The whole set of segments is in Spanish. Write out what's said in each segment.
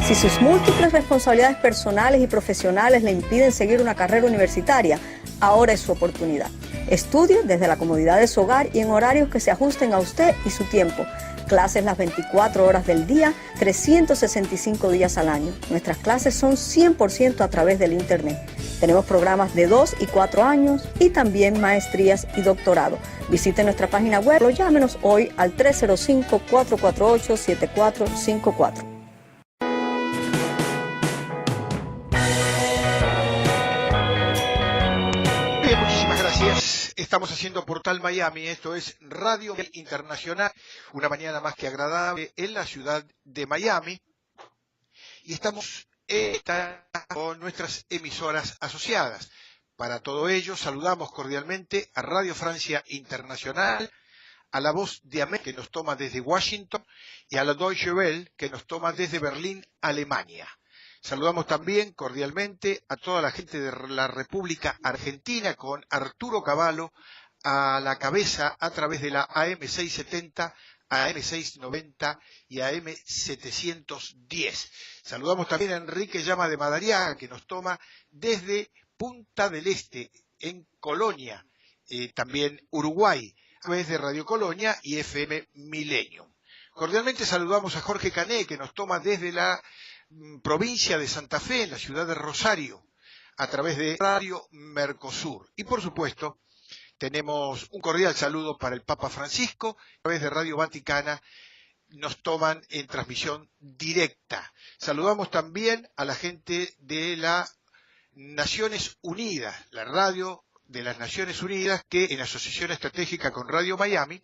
Si sus múltiples responsabilidades personales y profesionales le impiden seguir una carrera universitaria, ahora es su oportunidad. Estudie desde la comodidad de su hogar y en horarios que se ajusten a usted y su tiempo. Clases las 24 horas del día, 365 días al año. Nuestras clases son 100% a través del Internet. Tenemos programas de 2 y 4 años y también maestrías y doctorado. Visite nuestra página web o llámenos hoy al 305-448-7454. Bien, muchísimas gracias. Estamos haciendo Portal Miami, esto es Radio Internacional, una mañana más que agradable en la ciudad de Miami. Y estamos con nuestras emisoras asociadas. Para todo ello, saludamos cordialmente a Radio Francia Internacional, a La Voz de América, que nos toma desde Washington, y a la Deutsche Welle, que nos toma desde Berlín, Alemania. Saludamos también cordialmente a toda la gente de la República Argentina, con Arturo Cavallo a la cabeza a través de la AM670, AM690 y AM710. Saludamos también a Enrique Llama de Madariaga, que nos toma desde Punta del Este, en Colonia, también Uruguay, a través de Radio Colonia y FM Millennium. Cordialmente saludamos a Jorge Cané, que nos toma desde la provincia de Santa Fe, en la ciudad de Rosario, a través de Radio Mercosur. Y por supuesto, tenemos un cordial saludo para el Papa Francisco, a través de Radio Vaticana, nos toman en transmisión directa. Saludamos también a la gente de las Naciones Unidas, la radio de las Naciones Unidas, que en asociación estratégica con Radio Miami,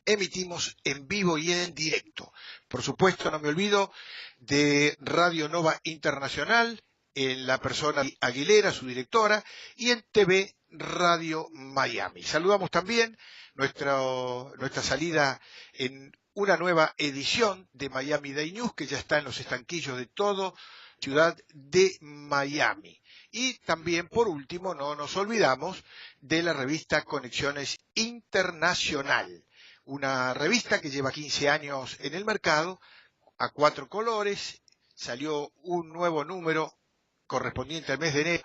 emitimos en vivo y en directo. Por supuesto, no me olvido de Radio Nova Internacional, en la persona Aguilera, su directora, y en TV Radio Miami. Saludamos también nuestra salida en una nueva edición de Miami Day News, que ya está en los estanquillos de todo ciudad de Miami. Y también, por último, no nos olvidamos de la revista Conexiones Internacional, una revista que lleva 15 años en el mercado, a 4 colores. Salió un nuevo número correspondiente al mes de enero,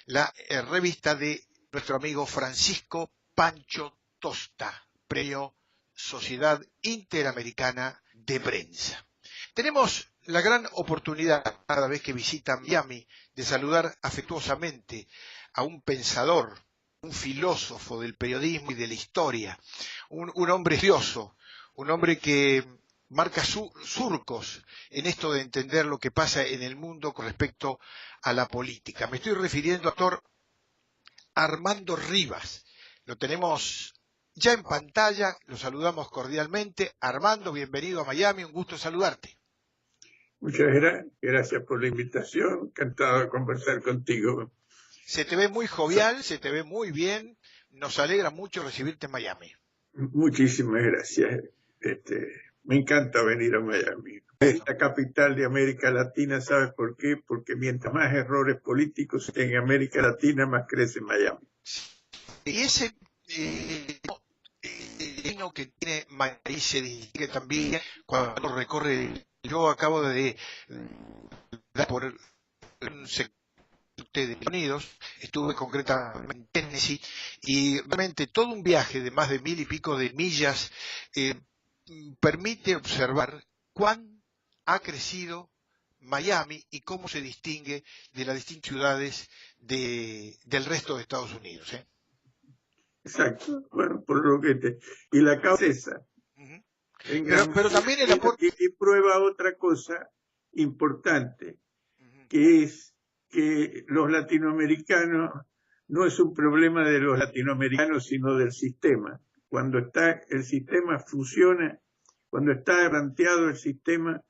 la revista de nuestro amigo Francisco Pancho Tosta, premio Sociedad Interamericana de Prensa. Tenemos la gran oportunidad, cada vez que visita Miami, de saludar afectuosamente a un pensador, un filósofo del periodismo y de la historia, un hombre estudioso, un hombre que marca surcos en esto de entender lo que pasa en el mundo con respecto a la política. Me estoy refiriendo al doctor Armando Rivas. Lo tenemos ya en pantalla, lo saludamos cordialmente. Armando, bienvenido a Miami, un gusto saludarte. Muchas gracias por la invitación, encantado de conversar contigo. Se te ve muy jovial, se te ve muy bien, nos alegra mucho recibirte en Miami. Muchísimas gracias. Me encanta venir a Miami. Es la capital de América Latina, ¿sabes por qué? Porque mientras más errores políticos en América Latina, más crece Miami. Y ese que tiene Miami se distingue también cuando recorre. Yo acabo de por un sector de Estados Unidos, estuve concretamente en Tennessee, y realmente todo un viaje de más de 1000 y pico de millas permite observar cuán ha crecido Miami y cómo se distingue de las distintas ciudades del resto de Estados Unidos. Exacto. Bueno, por lo que y la causa es esa. Pero también el aporte... Y prueba otra cosa importante, que es que los latinoamericanos, no es un problema de los latinoamericanos, sino del sistema. Cuando el sistema funciona, cuando está planteado el sistema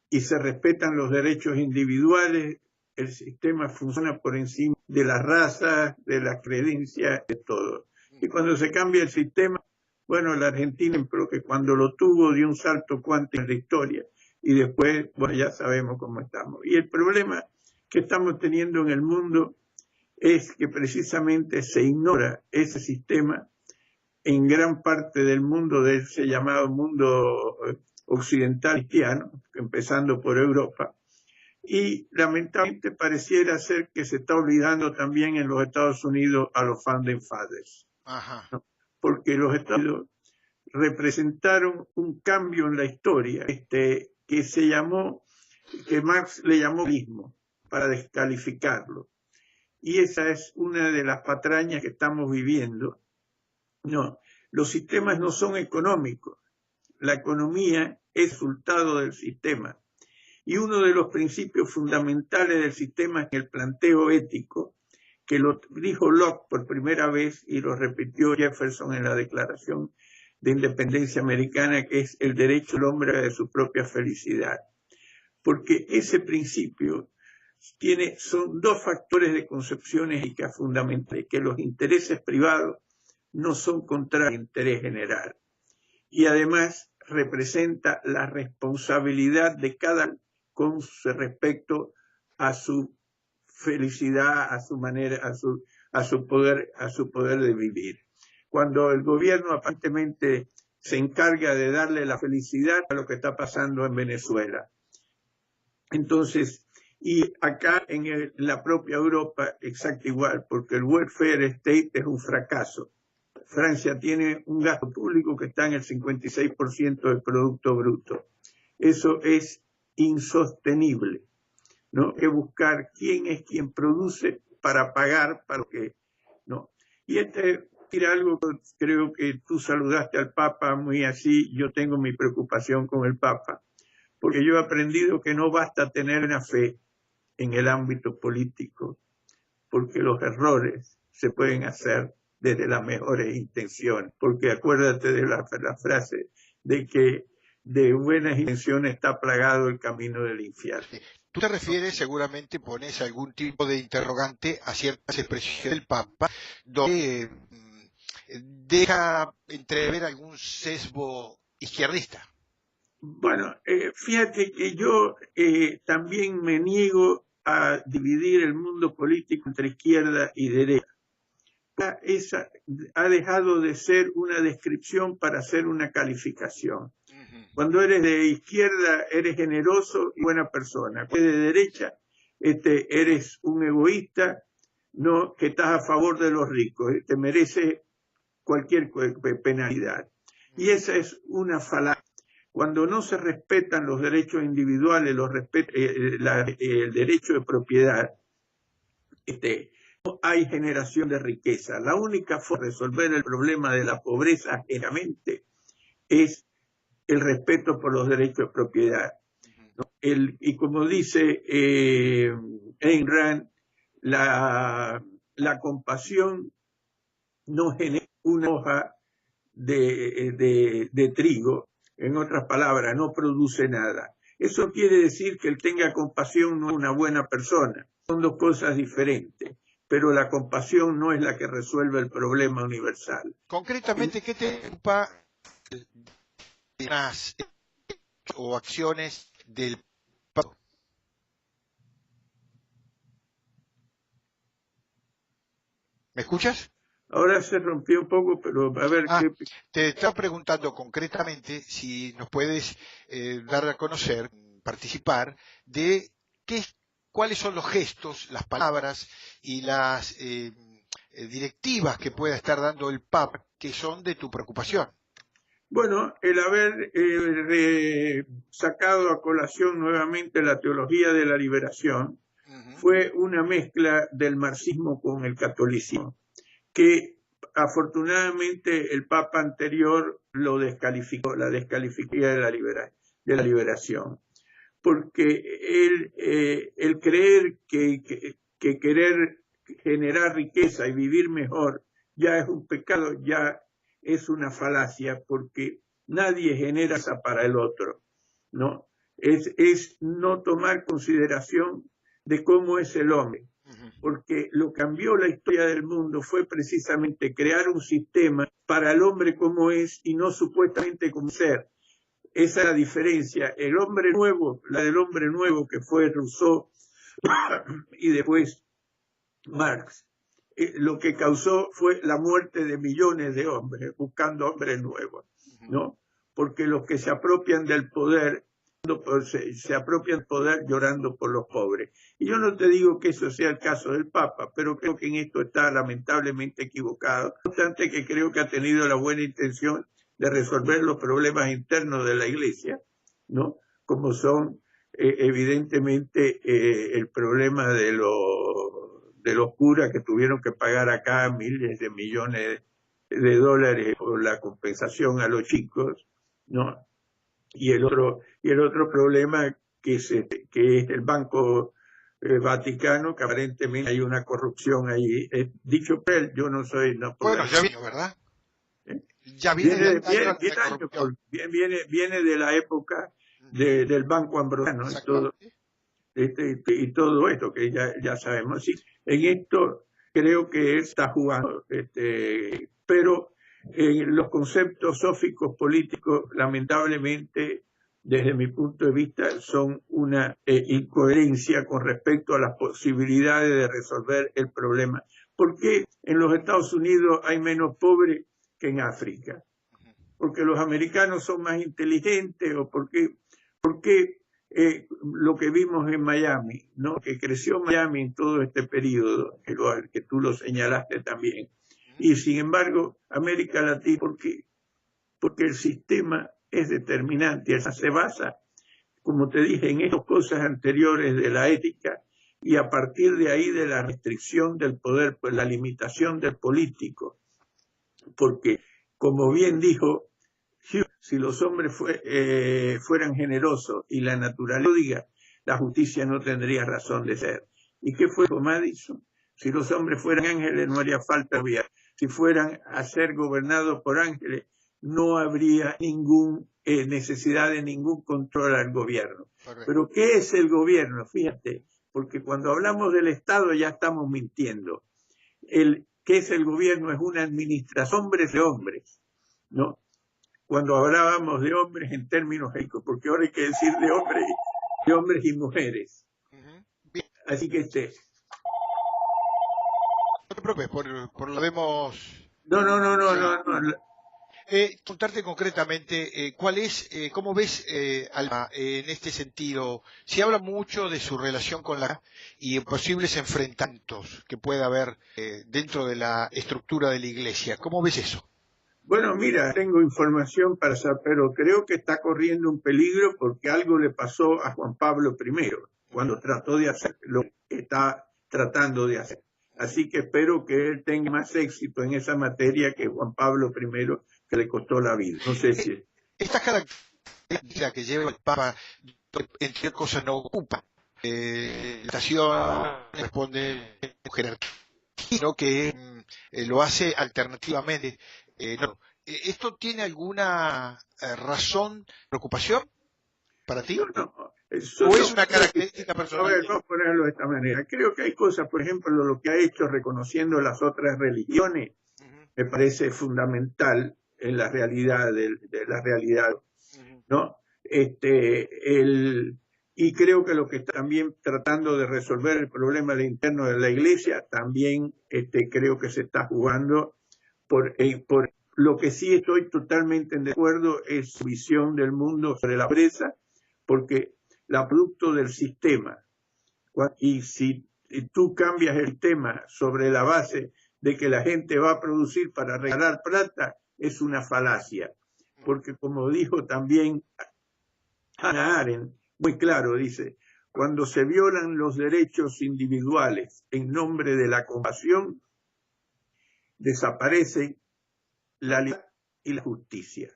y se respetan los derechos individuales, el sistema funciona por encima de las razas, de las creencias, de todo. Y cuando se cambia el sistema, bueno, la Argentina, pero que cuando lo tuvo dio un salto cuántico en la historia. Y después, bueno, ya sabemos cómo estamos. Y el problema que estamos teniendo en el mundo es que precisamente se ignora ese sistema en gran parte del mundo, de ese llamado mundo occidental cristiano, empezando por Europa, y lamentablemente pareciera ser que se está olvidando también en los Estados Unidos a los Founding Fathers, ¿no? Porque los Estados Unidos representaron un cambio en la historia que Marx le llamó mismo, para descalificarlo. Y esa es una de las patrañas que estamos viviendo. No, los sistemas no son económicos. La economía es resultado del sistema. Y uno de los principios fundamentales del sistema es el planteo ético, que lo dijo Locke por primera vez y lo repitió Jefferson en la Declaración de Independencia Americana, que es el derecho del hombre a su propia felicidad. Porque ese principio son dos factores de concepción ética fundamentales, que los intereses privados no son contra el interés general. Y además representa la responsabilidad de cada con respecto a su felicidad, a su manera, a su poder de vivir. Cuando el gobierno aparentemente se encarga de darle la felicidad a lo que está pasando en Venezuela. Entonces, y acá en la propia Europa exacto igual, porque el welfare state es un fracaso. Francia tiene un gasto público que está en el 56% del Producto Bruto. Eso es insostenible, ¿no? Hay que buscar quién es quien produce para pagar para lo que no. Y algo, creo que tú saludaste al Papa muy así, yo tengo mi preocupación con el Papa, porque yo he aprendido que no basta tener una fe en el ámbito político, porque los errores se pueden hacer desde las mejores intenciones, porque acuérdate de la frase de que de buenas intenciones está plagado el camino del infierno. Tú te refieres, seguramente pones algún tipo de interrogante a ciertas expresiones del Papa, donde deja entrever algún sesgo izquierdista. Bueno, fíjate que yo también me niego a dividir el mundo político entre izquierda y derecha. Esa ha dejado de ser una descripción para ser una calificación. Cuando eres de izquierda eres generoso y buena persona. Cuando eres de derecha eres un egoísta, no, que estás a favor de los ricos, te mereces cualquier penalidad. Y esa es una falacia. Cuando no se respetan los derechos individuales, el derecho de propiedad, no hay generación de riqueza. La única forma de resolver el problema de la pobreza generalmente es el respeto por los derechos de propiedad. Y como dice Ayn Rand, la compasión no genera una hoja de trigo, en otras palabras, no produce nada. Eso quiere decir que el tenga compasión no es una buena persona. Son dos cosas diferentes, pero la compasión no es la que resuelve el problema universal. Concretamente, ¿qué te preocupa las o acciones del Papa? ¿Me escuchas? Ahora se rompió un poco, pero a ver qué... Te estaba preguntando concretamente si nos puedes dar a conocer, participar, de cuáles son los gestos, las palabras y las directivas que pueda estar dando el Papa que son de tu preocupación. Bueno, el haber sacado a colación nuevamente la teología de la liberación fue una mezcla del marxismo con el catolicismo, que afortunadamente el Papa anterior lo descalificó, la descalificó de la liberación, porque el creer que querer generar riqueza y vivir mejor ya es un pecado, ya es una falacia, porque nadie genera esa para el otro, ¿no? Es no tomar consideración de cómo es el hombre, porque lo que cambió la historia del mundo fue precisamente crear un sistema para el hombre como es y no supuestamente como ser. Esa es la diferencia. El hombre nuevo, la del hombre nuevo que fue Rousseau y después Marx, lo que causó fue la muerte de millones de hombres buscando hombres nuevos, ¿no? porque los que se apropian del poder se apropian del poder llorando por los pobres. Y yo no te digo que eso sea el caso del Papa, pero creo que en esto está lamentablemente equivocado, no obstante que creo que ha tenido la buena intención de resolver los problemas internos de la Iglesia, ¿no? Como son evidentemente el problema de los curas que tuvieron que pagar acá miles de millones de dólares por la compensación a los chicos, ¿no? Y el otro problema que es el Banco Vaticano, que aparentemente hay una corrupción ahí. Dicho por él, yo no soy... No, bueno, ya vino, ¿verdad? Ya viene de la época del Banco Ambrosiano y todo esto que ya sabemos. Sí, en esto creo que está jugando, pero los conceptos sóficos políticos, lamentablemente, desde mi punto de vista, son una incoherencia con respecto a las posibilidades de resolver el problema. ¿Por qué en los Estados Unidos hay menos pobres que en África? ¿Porque los americanos son más inteligentes? ¿O por qué lo que vimos en Miami, ¿no? Que creció Miami en todo este periodo, que tú lo señalaste también? Y sin embargo, América Latina, ¿por qué? Porque el sistema es determinante, se basa, como te dije, en estas cosas anteriores de la ética, y a partir de ahí de la restricción del poder, pues la limitación del político. Porque, como bien dijo Hume, si los hombres fueran generosos y la naturaleza lo diga, la justicia no tendría razón de ser. ¿Y qué fue Madison? Si los hombres fueran ángeles, no haría falta gobierno. Si fueran a ser gobernados por ángeles, no habría necesidad de ningún control al gobierno. Correcto. Pero ¿qué es el gobierno? Fíjate, porque cuando hablamos del Estado ya estamos mintiendo. ¿Qué es el gobierno? Es una administración de hombres, ¿no? Cuando hablábamos de hombres en términos éticos, porque ahora hay que decir de hombres y mujeres. Así que no te preocupes, por lo vemos. No. Contarte concretamente cómo ves Alma en este sentido. Se habla mucho de su relación con y posibles enfrentamientos que pueda haber dentro de la estructura de la Iglesia. ¿Cómo ves eso? Bueno, mira, tengo información para saber, pero creo que está corriendo un peligro porque algo le pasó a Juan Pablo I cuando trató de hacer lo que está tratando de hacer. Así que espero que él tenga más éxito en esa materia que Juan Pablo I, que le costó la vida. No sé si... Estas características que lleva el Papa, entre cosas, no ocupa. La estación responde jerarquía, sino que lo hace alternativamente. ¿Esto tiene alguna razón, preocupación para ti? No. ¿O es una característica personal? A ver, vamos a ponerlo de esta manera. Creo que hay cosas, por ejemplo, lo que ha hecho reconociendo las otras religiones, me parece fundamental en la realidad de la realidad, ¿no? Y creo que lo que está también tratando de resolver el problema interno de la Iglesia, también creo que se está jugando por lo que sí estoy totalmente de acuerdo es su visión del mundo sobre la pobreza, porque la producto del sistema, y si tú cambias el tema sobre la base de que la gente va a producir para regalar plata, es una falacia, porque como dijo también Hannah Arendt, muy claro, dice, cuando se violan los derechos individuales en nombre de la compasión, desaparecen la libertad y la justicia.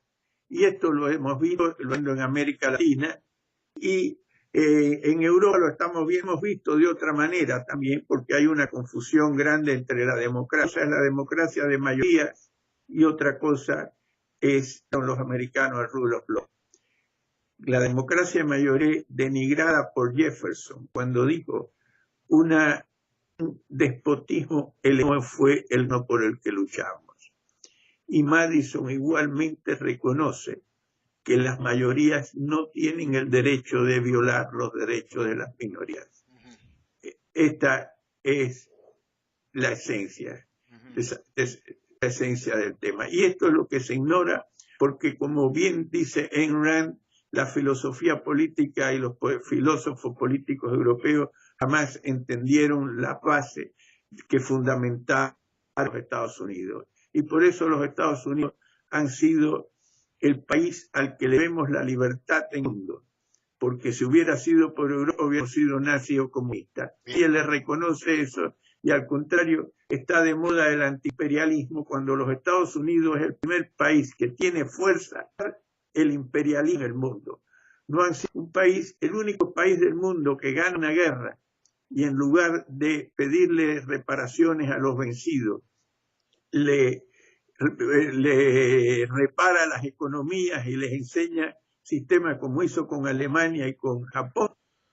Y esto lo hemos visto en América Latina y en Europa hemos visto de otra manera también, porque hay una confusión grande entre la democracia de mayoría y otra cosa son los americanos, el rule of law. La democracia de mayoría denigrada por Jefferson cuando dijo un despotismo fue el no por el que luchamos. Y Madison igualmente reconoce que las mayorías no tienen el derecho de violar los derechos de las minorías. Esta es la esencia, la esencia del tema. Y esto es lo que se ignora porque como bien dice Ayn Rand, la filosofía política y los filósofos políticos europeos jamás entendieron la base que fundamentaba a los Estados Unidos. Y por eso los Estados Unidos han sido el país al que le debemos la libertad en el mundo. Porque si hubiera sido por Europa, hubiera sido nazi o comunista. Y él le reconoce eso, y al contrario, está de moda el antiimperialismo cuando los Estados Unidos es el primer país que tiene fuerza el imperialismo en el mundo. No han sido un país, el único país del mundo que gana una guerra y en lugar de pedirle reparaciones a los vencidos, le repara las economías y les enseña sistemas como hizo con Alemania y con Japón,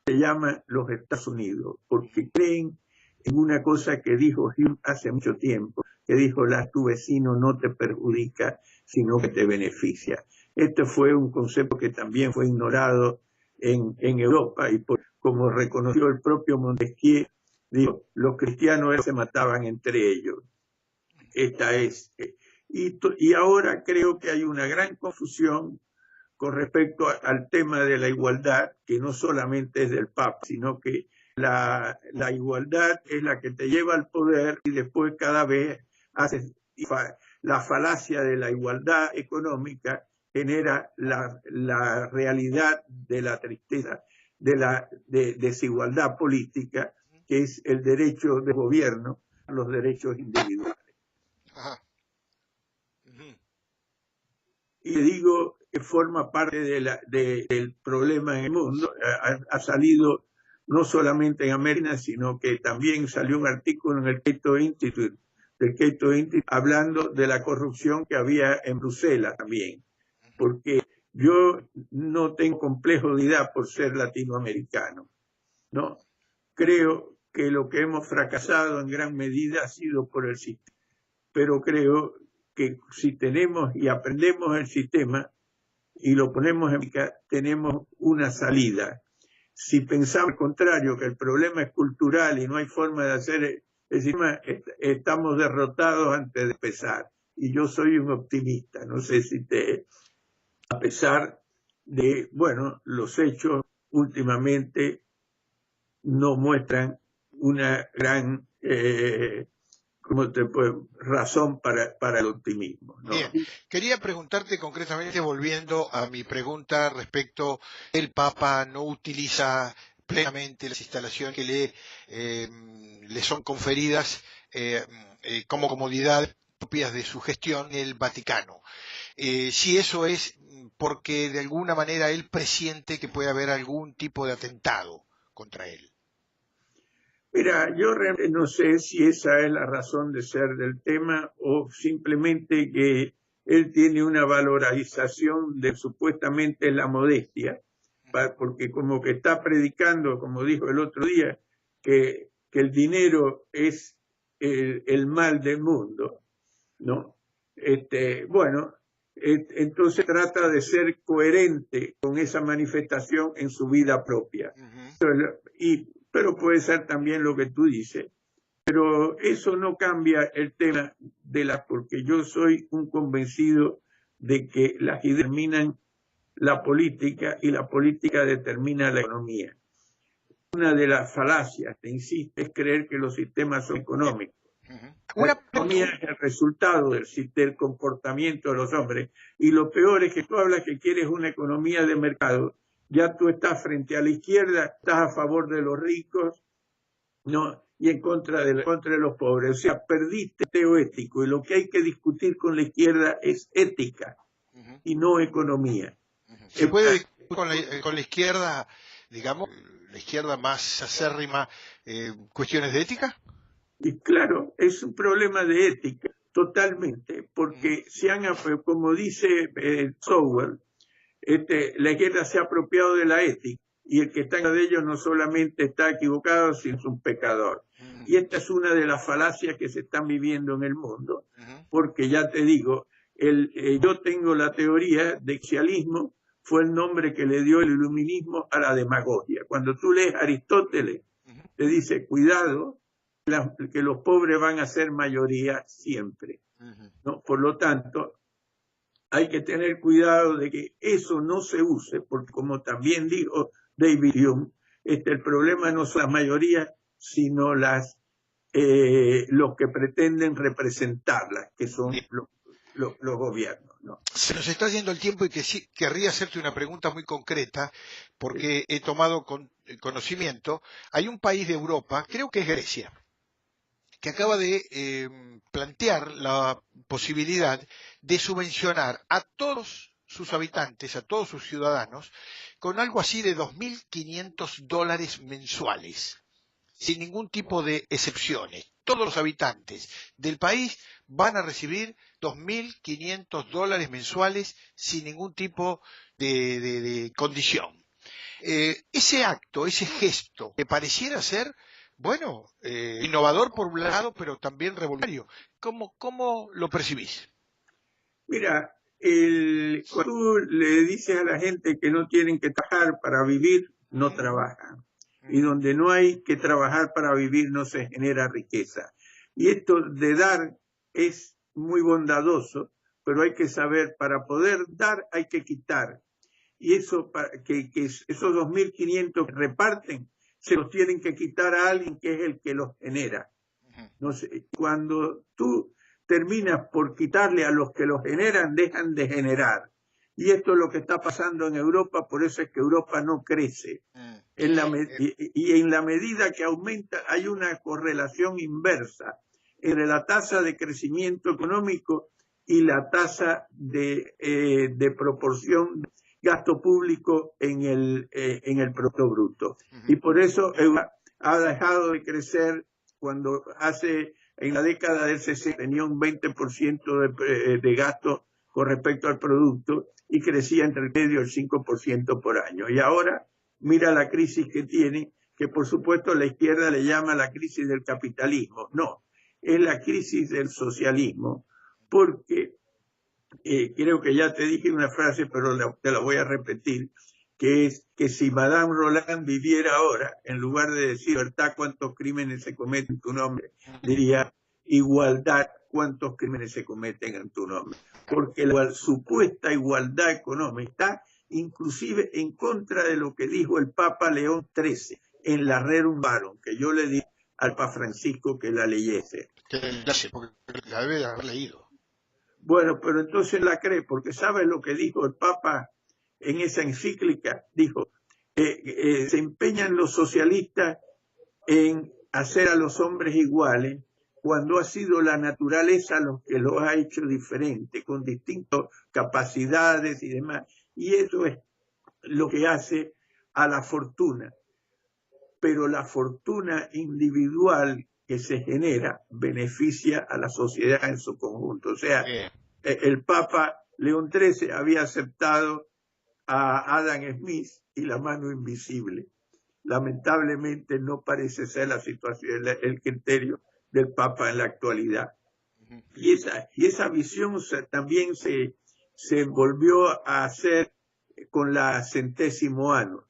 se llama los Estados Unidos, porque creen en una cosa que dijo Hume hace mucho tiempo, que dijo, tu vecino no te perjudica, sino que te beneficia. Este fue un concepto que también fue ignorado en Europa y como reconoció el propio Montesquieu, dijo, los cristianos se mataban entre ellos. Esta es. Y ahora creo que hay una gran confusión con respecto al tema de la igualdad, que no solamente es del Papa, sino que la igualdad es la que te lleva al poder y después cada vez haces la falacia de la igualdad económica genera la realidad de la tristeza, de la desigualdad política, que es el derecho de gobierno a los derechos individuales. Ajá. Y le digo que forma parte del problema en el mundo. Ha salido no solamente en América, sino que también salió un artículo en el Cato Institute, hablando de la corrupción que había en Bruselas también. Porque yo no tengo complejo de edad por ser latinoamericano, ¿no? Creo que lo que hemos fracasado en gran medida ha sido por el sistema, pero creo que si tenemos y aprendemos el sistema y lo ponemos en práctica, tenemos una salida. Si pensamos al contrario, que el problema es cultural y no hay forma de hacer el sistema, estamos derrotados antes de empezar. Y yo soy un optimista, no sé si a pesar de, bueno, los hechos últimamente no muestran una gran razón para el optimismo, ¿no? Bien, quería preguntarte concretamente, volviendo a mi pregunta respecto, el Papa no utiliza plenamente las instalaciones que le son conferidas como comodidad propias de su gestión en el Vaticano. Si eso es porque de alguna manera él presiente que puede haber algún tipo de atentado contra él. Mira, yo realmente no sé si esa es la razón de ser del tema o simplemente que él tiene una valorización de supuestamente la modestia, porque como que está predicando, como dijo el otro día, que el dinero es el mal del mundo, ¿no? Bueno, entonces trata de ser coherente con esa manifestación en su vida propia. Pero puede ser también lo que tú dices. Pero eso no cambia el tema porque yo soy un convencido de que las ideas determinan la política y la política determina la economía. Una de las falacias, te insisto, es creer que los sistemas son económicos. La economía es el resultado del comportamiento de los hombres. Y lo peor es que tú hablas que quieres una economía de mercado. Ya tú estás frente a la izquierda, estás a favor de los ricos, ¿no? Y en contra de los pobres. O sea, perdiste teoético y lo que hay que discutir con la izquierda es ética y no economía. ¿Se puede discutir con la izquierda, digamos, la izquierda más acérrima, cuestiones de ética? Y claro, es un problema de ética, totalmente, porque como dice Sowell, la izquierda se ha apropiado de la ética y el que está en de ellos no solamente está equivocado, sino es un pecador. Y esta es una de las falacias que se están viviendo en el mundo, porque ya te digo, yo tengo la teoría de que el socialismo fue el nombre que le dio el iluminismo a la demagogia. Cuando tú lees Aristóteles, te dice, cuidado, que los pobres van a ser mayoría siempre, ¿no? Por lo tanto, hay que tener cuidado de que eso no se use, porque como también dijo David Hume, el problema no son las mayorías, sino los que pretenden representarlas, que son los gobiernos, ¿no? Se nos está yendo el tiempo y querría hacerte una pregunta muy concreta, porque he tomado conocimiento. Hay un país de Europa, creo que es Grecia, que acaba de plantear la posibilidad de subvencionar a todos sus habitantes, a todos sus ciudadanos, con algo así de $2.500 mensuales, sin ningún tipo de excepciones. Todos los habitantes del país van a recibir $2.500 mensuales sin ningún tipo de condición. Ese acto, ese gesto, que pareciera ser, bueno, innovador por un lado, pero también revolucionario. ¿Cómo lo percibís? Mira, cuando tú le dices a la gente que no tienen que trabajar para vivir, no trabajan. Y donde no hay que trabajar para vivir no se genera riqueza. Y esto de dar es muy bondadoso, pero hay que saber, para poder dar hay que quitar. Y eso, que esos 2.500 que reparten, se los tienen que quitar a alguien que es el que los genera. No sé, cuando tú terminas por quitarle a los que los generan, dejan de generar. Y esto es lo que está pasando en Europa, por eso es que Europa no crece. Y en la medida que aumenta, hay una correlación inversa entre la tasa de crecimiento económico y la tasa de proporción de gasto público en el Producto Bruto. Y por eso Europa ha dejado de crecer cuando en la década del 60 tenía un 20% de gasto con respecto al producto y crecía entre el medio y el 5% por año. Y ahora mira la crisis que tiene, que por supuesto la izquierda le llama la crisis del capitalismo. No, es la crisis del socialismo, porque creo que ya te dije una frase, pero te la voy a repetir, que es que si Madame Roland viviera ahora, en lugar de decir libertad, cuántos crímenes se cometen en tu nombre, diría igualdad, cuántos crímenes se cometen en tu nombre. Porque la supuesta igualdad económica está inclusive en contra de lo que dijo el Papa León XIII en la Rerum Novarum, que yo le di al Papa Francisco que la leyese. Porque la debe de haber leído. Bueno, pero entonces la cree, porque ¿sabes lo que dijo el Papa en esa encíclica? Dijo, se empeñan los socialistas en hacer a los hombres iguales, cuando ha sido la naturaleza lo que los ha hecho diferentes, con distintas capacidades y demás. Y eso es lo que hace a la fortuna. Pero la fortuna individual que se genera beneficia a la sociedad en su conjunto. O sea, el Papa León XIII había aceptado a Adam Smith y la mano invisible. Lamentablemente no parece ser la situación, el criterio del Papa en la actualidad. Y esa visión también se volvió a hacer con la Centésimo Año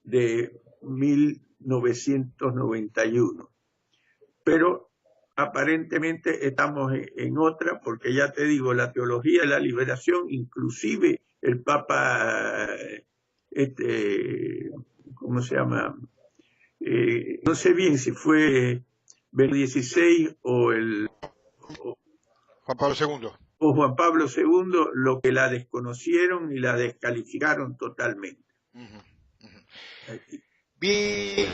de 1991. Pero aparentemente estamos en otra, porque ya te digo, la teología de la liberación, inclusive el Papa, ¿cómo se llama? No sé bien si fue Benedicto XVI o Juan Pablo II. O Juan Pablo II, lo que la desconocieron y la descalificaron totalmente. Bien,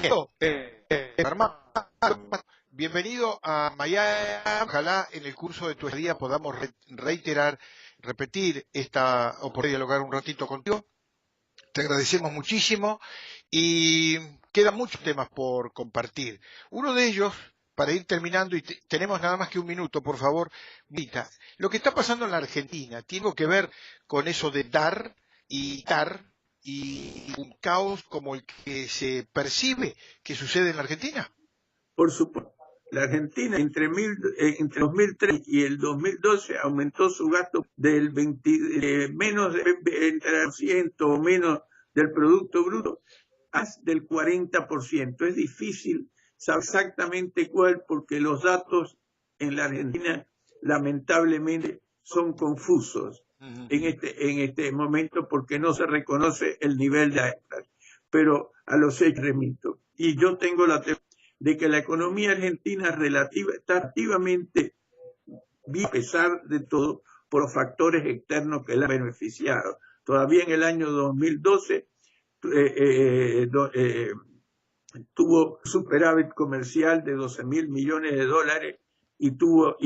bienvenido a Miami. Ojalá en el curso de tu estadía podamos repetir esta oportunidad de dialogar un ratito contigo. Te agradecemos muchísimo y quedan muchos temas por compartir. Uno de ellos, para ir terminando, y tenemos nada más que un minuto, por favor, Mita, lo que está pasando en la Argentina tiene que ver con eso de dar y un caos como el que se percibe que sucede en la Argentina. Por supuesto. La Argentina entre 2003 y el 2012 aumentó su gasto del menos del 20% o menos del Producto Bruto hasta del 40%. Es difícil saber exactamente cuál, porque los datos en la Argentina lamentablemente son confusos. en este momento porque no se reconoce el nivel de estas. Pero a los hechos remito. Y yo tengo la teoría de que la economía argentina está activamente, a pesar de todo, por factores externos que la han beneficiado. Todavía en el año 2012 tuvo superávit comercial de 12.000 millones de dólares y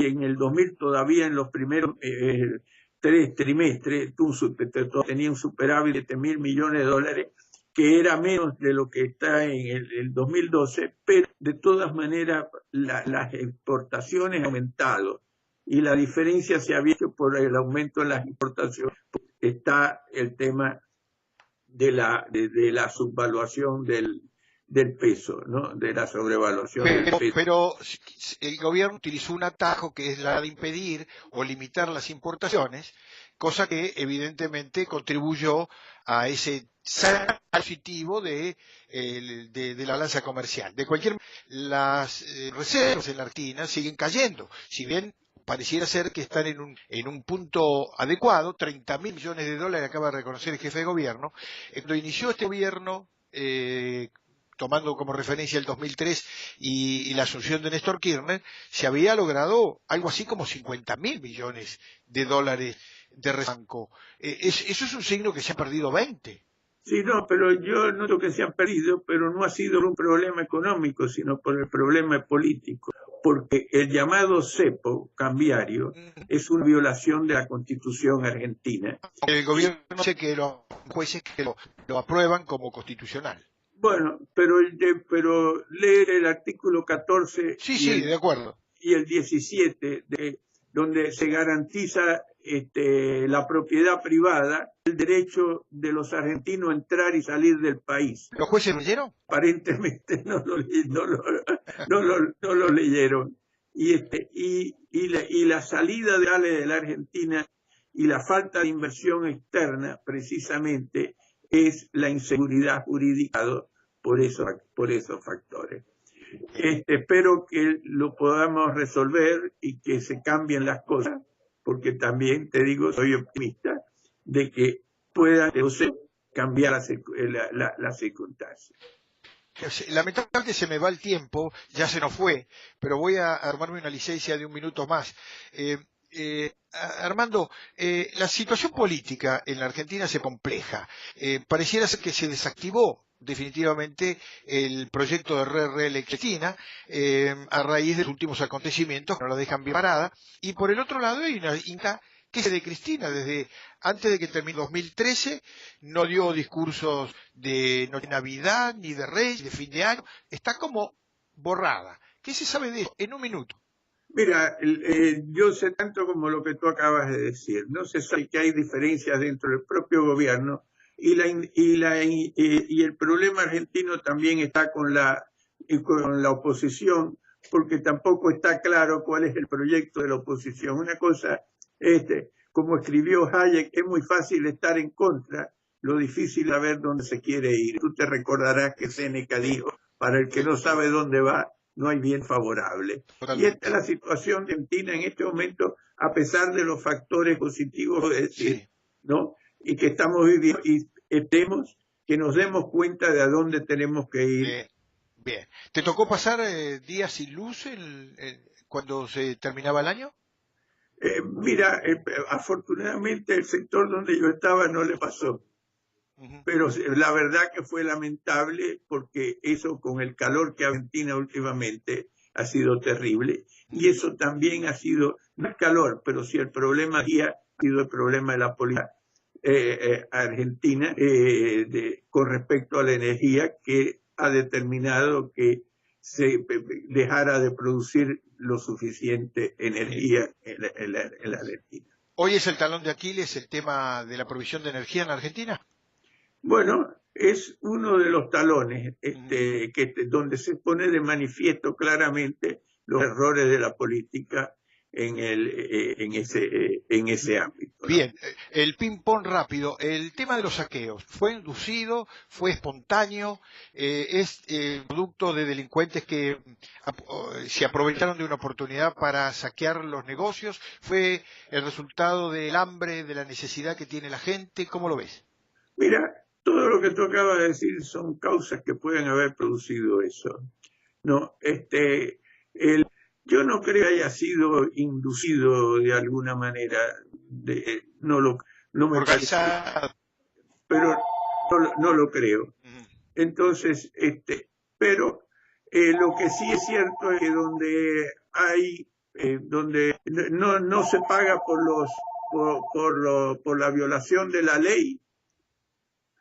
en el 2000 todavía en los primeros 3 trimestres tenía un superávit de 7.000 millones de dólares, que era menos de lo que está en el 2012, pero de todas maneras las exportaciones han aumentado y la diferencia se ha visto por el aumento en las importaciones. Está el tema de la subvaluación del peso, ¿no? De la sobrevaluación del peso. Pero el gobierno utilizó un atajo que es la de impedir o limitar las importaciones, cosa que evidentemente contribuyó a ese saldo positivo de la balanza comercial. De cualquier manera, las reservas en la Argentina siguen cayendo, si bien pareciera ser que están en un punto adecuado. 30.000 millones de dólares acaba de reconocer el jefe de gobierno. Cuando inició este gobierno, tomando como referencia el 2003 y la asunción de Néstor Kirchner, se había logrado algo así como 50.000 millones de dólares de rebanco. Eso es un signo que se ha perdido 20. Sí, no, pero yo noto que se han perdido, pero no ha sido un problema económico, sino por el problema político. Porque el llamado cepo cambiario es una violación de la Constitución argentina. El gobierno dice que los jueces que lo aprueban como constitucional. Bueno, pero leer el artículo 14 Sí, de acuerdo. Y el 17, donde se garantiza la propiedad privada, el derecho de los argentinos a entrar y salir del país. ¿Los jueces lo leyeron? Aparentemente no lo leyeron. Y la salida de la Argentina y la falta de inversión externa, precisamente, es la inseguridad jurídica por esos factores. Espero que lo podamos resolver y que se cambien las cosas, porque también, te digo, soy optimista de que pueda cambiar las circunstancias. Lamentablemente se me va el tiempo, ya se nos fue, pero voy a armarme una licencia de un minuto más. Armando, la situación política en la Argentina se compleja. Pareciera ser que se desactivó definitivamente el proyecto de reelección a raíz de los últimos acontecimientos que no la dejan bien parada. Y por el otro lado hay una Inca que es de Cristina, desde antes de que termine 2013, no dio discursos de Navidad, ni de Reyes, de fin de año, está como borrada. ¿Qué se sabe de eso? En un minuto. Mira, yo sé tanto como lo que tú acabas de decir. No se sabe que hay diferencias dentro del propio gobierno y el problema argentino también está con la oposición, porque tampoco está claro cuál es el proyecto de la oposición. Una cosa, como escribió Hayek, es muy fácil estar en contra, lo difícil es saber dónde se quiere ir. Tú te recordarás que Séneca dijo, para el que no sabe dónde va, no hay bien favorable. Totalmente. Y esta es la situación de Argentina en este momento, a pesar de los factores positivos, es decir, Sí. ¿no? Y que estamos viviendo, y esperemos que nos demos cuenta de a dónde tenemos que ir. Bien. ¿Te tocó pasar días sin luz cuando se terminaba el año? Mira, afortunadamente el sector donde yo estaba no le pasó. Pero la verdad que fue lamentable porque eso con el calor que Argentina últimamente ha sido terrible y eso también ha sido, no es calor, pero sí el problema aquí ha sido el problema de la política argentina con respecto a la energía, que ha determinado que se dejara de producir lo suficiente energía en la Argentina. ¿Hoy es el talón de Aquiles el tema de la provisión de energía en la Argentina? Bueno, es uno de los talones donde se pone de manifiesto claramente los errores de la política en ese ámbito, ¿no? Bien, el ping-pong rápido. El tema de los saqueos, ¿fue inducido? ¿Fue espontáneo? ¿Es producto de delincuentes que se aprovecharon de una oportunidad para saquear los negocios? ¿Fue el resultado del hambre, de la necesidad que tiene la gente? ¿Cómo lo ves? Mira, todo lo que tú acabas de decir son causas que pueden haber producido eso. No, yo no creo que haya sido inducido de alguna manera, no me parece, pero no lo creo. Entonces, pero lo que sí es cierto es que donde no se paga por la violación de la ley,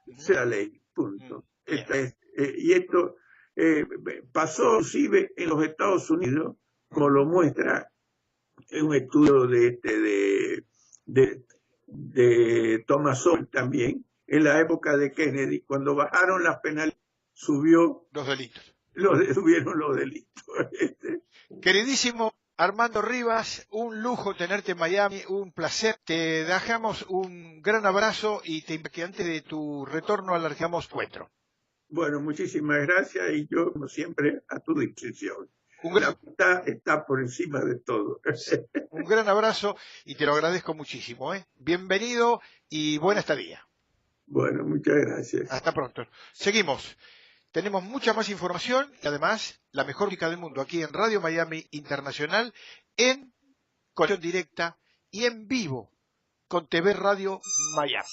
es la ley, punto. Y esto pasó inclusive en los Estados Unidos, como lo muestra un estudio de Thomas Sowell también, en la época de Kennedy, cuando bajaron las penalidades, subieron los delitos. Queridísimo Armando Rivas, un lujo tenerte en Miami, un placer. Te dejamos un gran abrazo y te invito que antes de tu retorno alargamos encuentro. Bueno, muchísimas gracias y yo, como siempre, a tu disposición. La amistad está por encima de todo. Un gran abrazo y te lo agradezco muchísimo. Bienvenido y buena estadía. Bueno, muchas gracias. Hasta pronto. Seguimos. Tenemos mucha más información y además la mejor música del mundo aquí en Radio Miami Internacional en conexión directa y en vivo con TV Radio Miami.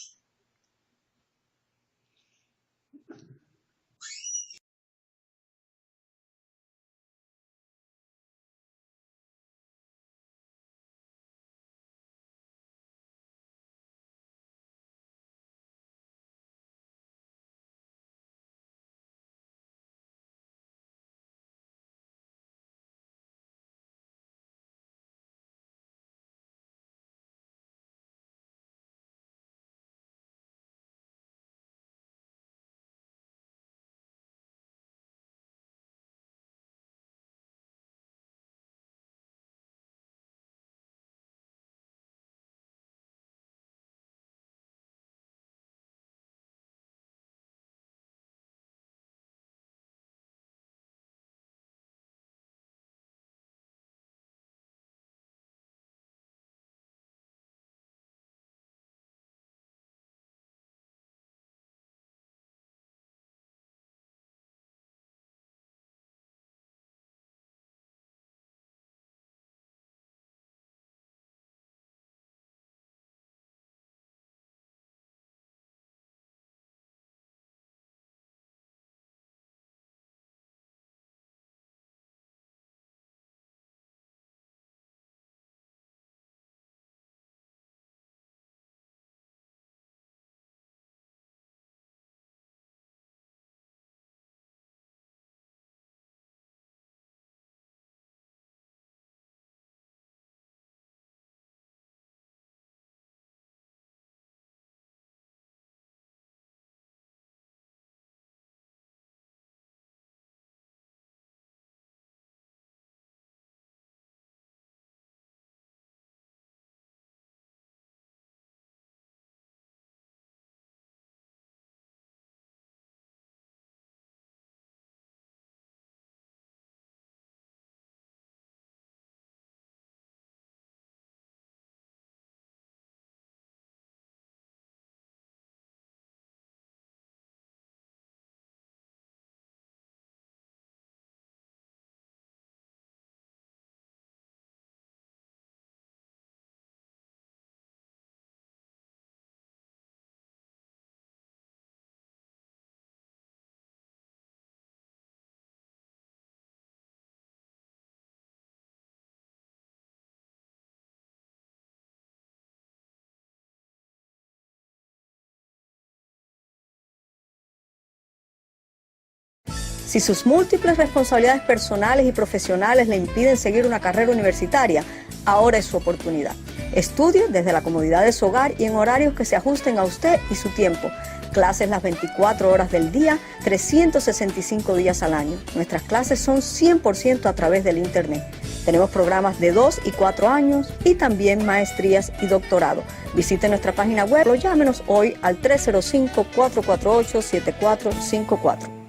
Si sus múltiples responsabilidades personales y profesionales le impiden seguir una carrera universitaria, ahora es su oportunidad. Estudie desde la comodidad de su hogar y en horarios que se ajusten a usted y su tiempo. Clases las 24 horas del día, 365 días al año. Nuestras clases son 100% a través del Internet. Tenemos programas de 2 y 4 años y también maestrías y doctorado. Visite nuestra página web o llámenos hoy al 305-448-7454.